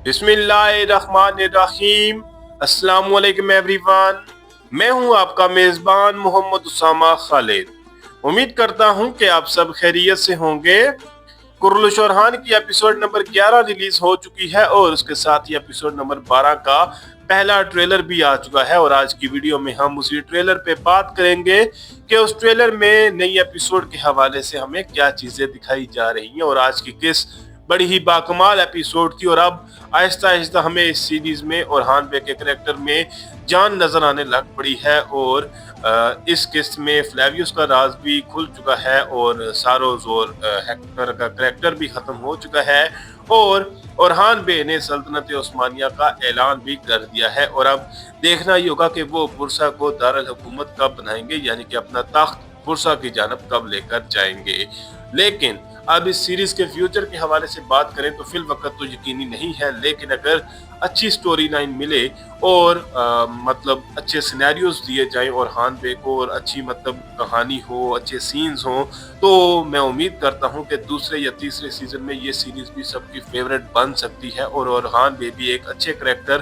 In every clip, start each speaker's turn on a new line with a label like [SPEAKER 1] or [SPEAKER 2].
[SPEAKER 1] बिस्मिल्लाहिर्रहमानिर्रहीम। अस्सलाम वालेकुम एवरीवन। मैं हूं आपका मेजबान मोहम्मद उसामा खालिद। उम्मीद करता हूं कि आप सब खैरियत से होंगे। कुर्रश ओरहान की एपिसोड नंबर 11 रिलीज हो चुकी है और उसके साथ ही एपिसोड नंबर 12 का पहला ट्रेलर भी आ चुका है और आज की वीडियो में हम उसी ट्रेलर पे बात करेंगे कि उस ट्रेलर में नई एपिसोड के हवाले से हमें क्या चीजें दिखाई जा रही हैं और आज की किस बड़ी ही बाकमाल एपिसोड थी और अब आहिस्ता आहिस्ता हमें इस सीरीज में ओरहान बे के करेक्टर में जान नजर आने लग पड़ी है और इस किस्त में फ्लेवियस का राज भी खुल चुका है और सारोज और हेक्टर का करेक्टर भी खत्म हो चुका है और ओरहान बे ने सल्तनत उस्मानिया का ऐलान भी कर दिया है और अब देखना ही होगा कि वो बुरसा को दारुल हुकूमत कब बनाएंगे, यानी कि अपना तख्त बुरसा की जानब कब लेकर जाएंगे। लेकिन अब इस सीरीज के फ्यूचर के हवाले से बात करें तो फिल वक्त तो यकीनी नहीं है, लेकिन अगर अच्छी स्टोरी लाइन मिले और मतलब अच्छे सिनेरियोज दिए जाएं और हान बे को और अच्छी मतलब कहानी हो, अच्छे सीन्स हो, तो मैं उम्मीद करता हूं कि दूसरे या तीसरे सीजन में ये सीरीज भी सबकी फेवरेट बन सकती है और हान बे भी एक अच्छे करेक्टर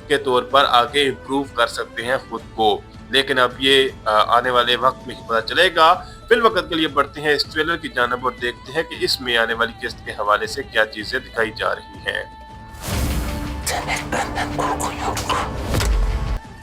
[SPEAKER 1] के तौर पर आगे इम्प्रूव कर सकते हैं खुद को। लेकिन अब ये आने वाले वक्त में ही पता चलेगा। फिल वक्त के लिए बढ़ते हैं इस ट्रेलर की जानब और देखते हैं कि इसमें आने वाली किस्त के हवाले से क्या चीजें दिखाई जा रही हैं।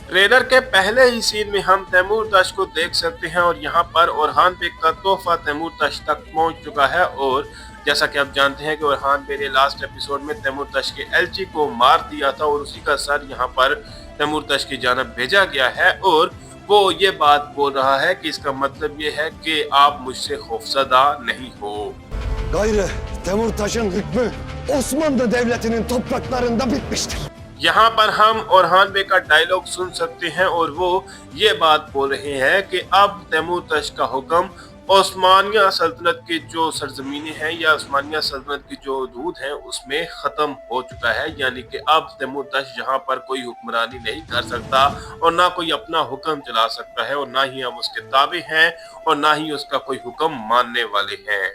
[SPEAKER 1] ट्रेलर के पहले ही सीन में हम तैमूर तश को देख सकते हैं और यहाँ पर ओरहान बे का तोहफा तैमूर तश तक पहुँच चुका है और जैसा कि आप जानते हैं कि ओरहान बे ने लास्ट एपिसोड में तैमूर तश के एलची को मार दिया था और उसी का सर यहाँ पर तैमूर तश की जानब भेजा गया है और वो ये बात बोल रहा है कि इसका मतलब ये है कि आप मुझसे खौफजदा नहीं हो।
[SPEAKER 2] Gayrı Temurtaş'ın hükmü Osmanlı Devleti'nin topraklarında bitmiştir.
[SPEAKER 1] यहाँ पर हम ओरहान बे का डायलॉग सुन सकते हैं और वो ये बात बोल रहे हैं कि अब तैमूर तश का हुक्म ओस्मानिया सल्तनत की जो सरजमीनें हैं या ओस्मानिया सल्तनत की जो हदूद हैं उसमें ख़त्म हो चुका है, यानी कि अब तैमूर तश यहाँ पर कोई हुक्मरानी नहीं कर सकता और ना कोई अपना हुक्म चला सकता है और ना ही हम उसके ताबे हैं और ना ही उसका कोई हुक्म मानने वाले हैं।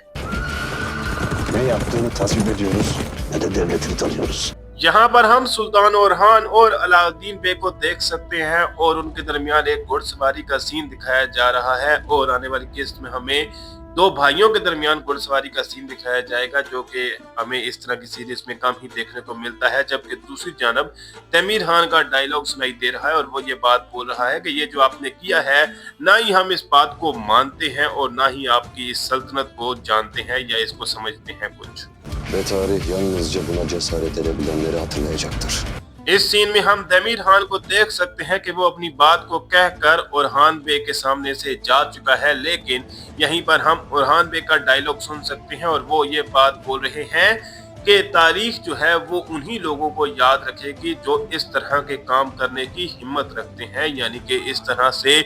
[SPEAKER 2] Ne yaptığını tasvip ediyoruz ne de devletini tanıyoruz.
[SPEAKER 1] यहाँ पर हम सुल्तान ओरहान और अलाउद्दीन बे को देख सकते हैं और उनके दरमियान एक घुड़सवारी का सीन दिखाया जा रहा है और आने वाली किस्त में हमें दो भाइयों के दरमियान घुड़सवारी का सीन दिखाया जाएगा, जो कि हमें इस तरह की सीरीज में कम ही देखने को मिलता है। जबकि दूसरी जानब तमीर खान का डायलॉग सुनाई दे रहा है और वो ये बात बोल रहा है कि ये जो आपने किया है, ना ही हम इस बात को मानते हैं और ना ही आपकी इस सल्तनत को जानते हैं या इसको समझते हैं कुछ।
[SPEAKER 2] Ve tarih yalnızca buna cesaret edebilenleri hatırlayacaktır.
[SPEAKER 1] इस सीन में हम तमीर खान को देख सकते हैं कि वो अपनी बात को कहकर ओरहान बे के सामने से जा चुका है, लेकिन यहीं पर हम ओरहान बे का डायलॉग सुन सकते हैं और वो ये बात बोल रहे हैं कि तारीख जो है वो उन्हीं लोगों को याद रखेगी जो इस तरह के काम करने की हिम्मत रखते हैं, यानी कि इस तरह से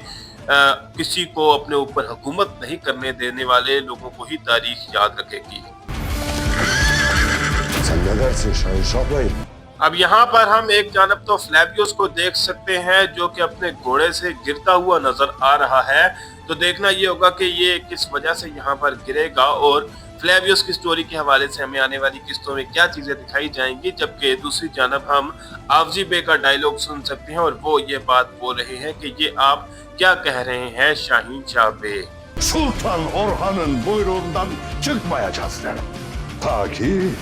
[SPEAKER 1] किसी को अपने ऊपर हुकूमत नहीं करने देने वाले लोगों को ही तारीख याद रखेगी।
[SPEAKER 2] Sen ne dersin Şahin Şahbey?
[SPEAKER 1] अब यहाँ पर हम एक जानब तो फ्लेवियस को देख सकते हैं जो कि अपने घोड़े से गिरता हुआ नजर आ रहा है, तो देखना ये होगा कि ये किस वजह से यहाँ पर गिरेगा और फ्लेवियस की स्टोरी के हवाले से हमें आने वाली किस्तों में क्या चीजें दिखाई जाएंगी। जबकि दूसरी जानब हम आवजी बे का डायलॉग सुन सकते हैं और वो ये बात बोल रहे हैं कि ये आप क्या कह रहे हैं शाहीन शाह बे।
[SPEAKER 2] Sultan Orhan'ın buyruğundan çıkmayacağız derim. Ta ki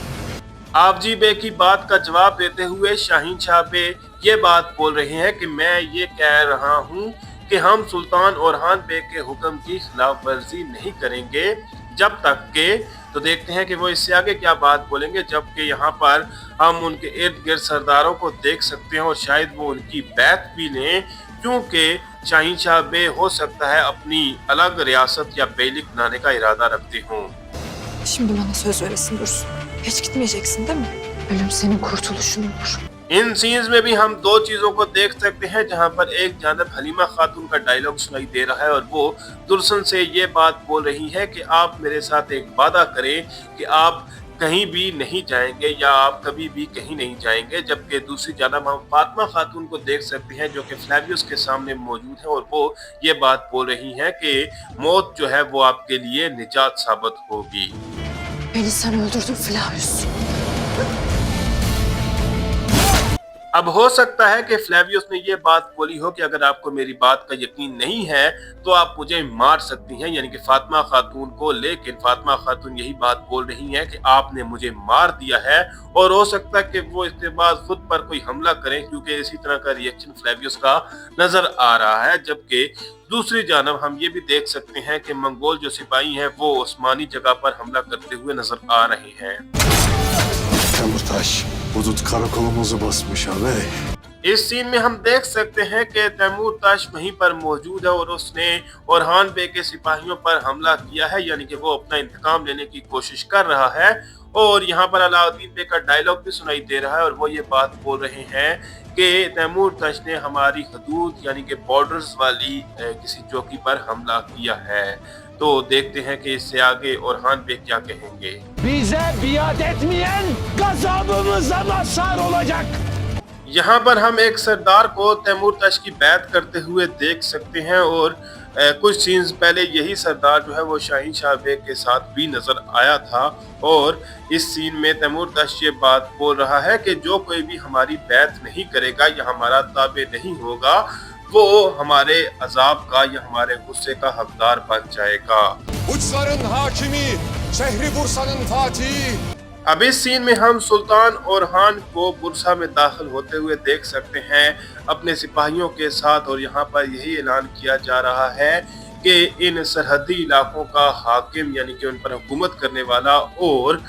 [SPEAKER 1] Avaji बे की बात का जवाब देते हुए शाहीन शाह बे ये बात बोल रहे हैं कि मैं ये कह रहा हूँ कि हम सुल्तान ओरहान बे के हुक्म की खिलाफ वर्जी नहीं करेंगे जब तक के, तो देखते हैं कि वो इससे आगे क्या बात बोलेंगे। जबकि यहाँ पर हम उनके इर्द गिर्द सरदारों को देख सकते हैं और शायद वो उनकी बैत भी लें, क्योंकि शाहीन शाह बे हो सकता है अपनी अलग रियासत या बेलिक बनाने का इरादा रखते हों।
[SPEAKER 3] Şimdi bana söz veresin Dursun. Hiç gitmeyeceksin değil mi? Ölüm senin kurtuluşun olur.
[SPEAKER 1] इन सीन्स में भी हम दो चीजों को देख सकते हैं, जहां पर एक जानब हलीमा खातून का डायलॉग सुनाई दे रहा है और वो दुर्सन से ये बात बोल रही है कि आप मेरे साथ एक वादा करें कि आप कहीं भी नहीं जाएंगे या आप कभी भी कहीं नहीं जाएंगे। जबकि दूसरी जानब हम फातिमा खातून को देख सकते हैं जो कि फ्लेवियस के सामने मौजूद है और वो ये बात बोल रही हैं कि मौत जो है वो आपके लिए निजात साबित होगी।
[SPEAKER 3] Beni sen öldürdün Flavius.
[SPEAKER 1] अब हो सकता है कि फ्लेवियस ने ये बात बोली हो कि अगर आपको मेरी बात का यकीन नहीं है तो आप मुझे मार सकती हैं, यानी कि फातिमा खातून को। लेकिन फातिमा खातून यही बात बोल रही हैं कि आपने मुझे मार दिया है, और हो सकता है कि वो इसके बाद खुद पर कोई हमला करें, क्योंकि इसी तरह का रिएक्शन फ्लेवियस का नजर आ रहा है। जबकि दूसरी जानब हम ये भी देख सकते हैं कि मंगोल जो सिपाही हैं वो उस्मानी जगह पर हमला करते हुए नजर आ रहे हैं।
[SPEAKER 2] Temurtaş, hudut karakolumuzu basmış ağabey.
[SPEAKER 1] इस सीन में हम देख सकते हैं कि तैमूर ताश वहीं पर मौजूद है और उसने ओरहान बे के सिपाहियों पर हमला किया है, यानी कि वो अपना इंतकाम लेने की कोशिश कर रहा है। और यहाँ पर अलाउद्दीन बे का डायलॉग भी सुनाई दे रहा है और वो ये बात बोल रहे हैं कि तैमूर ताश ने हमारी हदूद यानी कि बॉर्डर्स वाली किसी चौकी पर हमला किया है। तो देखते हैं कि इससे आगे ओरहान बे क्या कहेंगे।
[SPEAKER 4] Bize biat etmeyen gazabımıza mazhar olacak.
[SPEAKER 1] यहाँ पर हम एक सरदार को तैमूर ताश की बैत करते हुए देख सकते हैं, और कुछ सीन्स पहले यही सरदार जो है वो शाहीन शाह बेग के साथ भी नजर आया था। और इस सीन में तैमूर ताश ये बात बोल रहा है कि जो कोई भी हमारी बैत नहीं करेगा या हमारा ताबे नहीं होगा वो हमारे अजाब का या हमारे गुस्से का हकदार बन जाएगा।
[SPEAKER 5] Uçların hakimi, şehri Bursa'nın fatihi.
[SPEAKER 1] अब इस सीन में हम सुल्तान ओरहान को बुरसा में दाखिल होते हुए देख सकते हैं अपने सिपाहियों के साथ, और यहाँ पर यही ऐलान किया जा रहा है कि इन सरहदी इलाकों का हाकिम यानी कि उन पर हुकूमत करने वाला और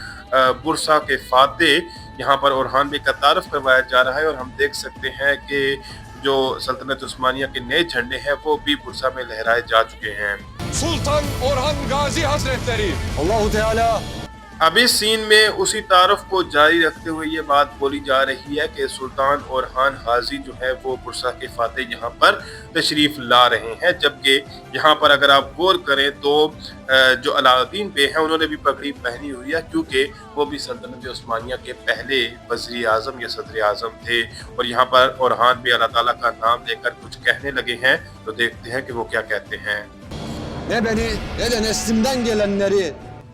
[SPEAKER 1] बुरसा के फातेह यहाँ पर ओरहान बे का तारफ करवाया जा रहा है। और हम देख सकते हैं कि जो सल्तनत उस्मानिया के नए झंडे हैं वो भी बुरसा में लहराए जा चुके हैं।
[SPEAKER 5] Sultan Orhan Gazi Hazretleri.
[SPEAKER 4] Allahu Teala
[SPEAKER 1] अब इस सीन में उसी तारफ को जारी रखते हुए ये बात बोली जा रही है कि सुल्तान ओरहान हाजी जो है वो बुरसा के फातेह यहाँ पर तशरीफ ला रहे हैं। जबकि यहाँ पर अगर आप गौर करें तो जो अलाउद्दीन बे हैं उन्होंने भी पगड़ी पहनी हुई है, क्योंकि वो भी सल्तनत उस्मानिया के पहले वज़ीर आज़म या सदर आज़म थे। और यहाँ पर ओरहान बे अल्लाह ताला का नाम लेकर कुछ कहने लगे हैं, तो देखते हैं कि वो क्या कहते हैं।
[SPEAKER 4] ne beni ne de neslimden gelenleri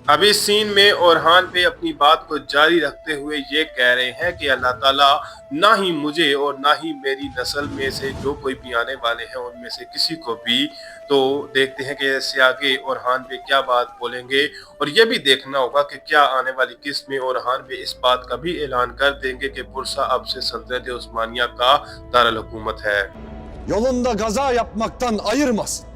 [SPEAKER 1] अब इस सीन में ओरहान पे अपनी बात को जारी रखते हुए ये कह रहे हैं कि अल्लाह ताला ना ही मुझे और ना ही मेरी नस्ल में से जो कोई भी आने वाले हैं उनमें से किसी को भी। तो देखते हैं कि इससे आगे ओरहान पे क्या बात बोलेंगे, और ये भी देखना होगा कि क्या आने वाली किस्त में ओरहान पे इस बात का भी ऐलान कर देंगे कि बुरसा अब से सल्तनत उस्मानिया का दारुल हुकूमत है।
[SPEAKER 4] yolunda gaza yapmaktan ayırmasın.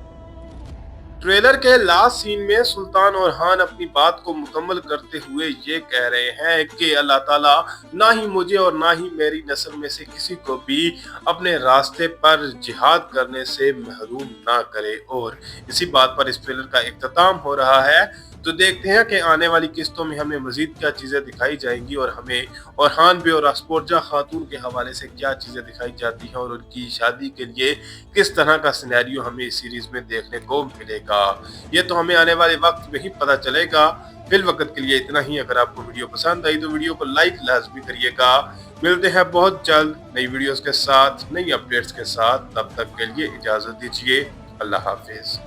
[SPEAKER 1] Trailer के लास्ट सीन में सुल्तान ओरहान अपनी बात को मुकम्मल करते हुए ये कह रहे हैं कि अल्लाह ताला ना ही मुझे और ना ही मेरी नस्ल में से किसी को भी अपने रास्ते पर जिहाद करने से महरूम ना करे। और इसी बात पर इस ट्रेलर का इख्तिताम हो रहा है। तो देखते हैं कि आने वाली किस्तों में हमें मजीद क्या चीज़ें दिखाई जाएंगी और हमें ओरहान बे और अस्पोर्जा खातून के हवाले से क्या चीज़ें दिखाई जाती हैं, और उनकी शादी के लिए किस तरह का सिनेरियो हमें इस सीरीज़ में देखने को मिलेगा। ये तो हमें आने वाले वक्त में ही पता चलेगा। फिल वक्त के लिए इतना ही। अगर आपको वीडियो पसंद आई तो वीडियो को लाइक लाजमी करिएगा। मिलते हैं बहुत जल्द नई वीडियोज़ के साथ, नई अपडेट्स के साथ। तब तक के लिए इजाज़त दीजिए। अल्लाह हाफिज़।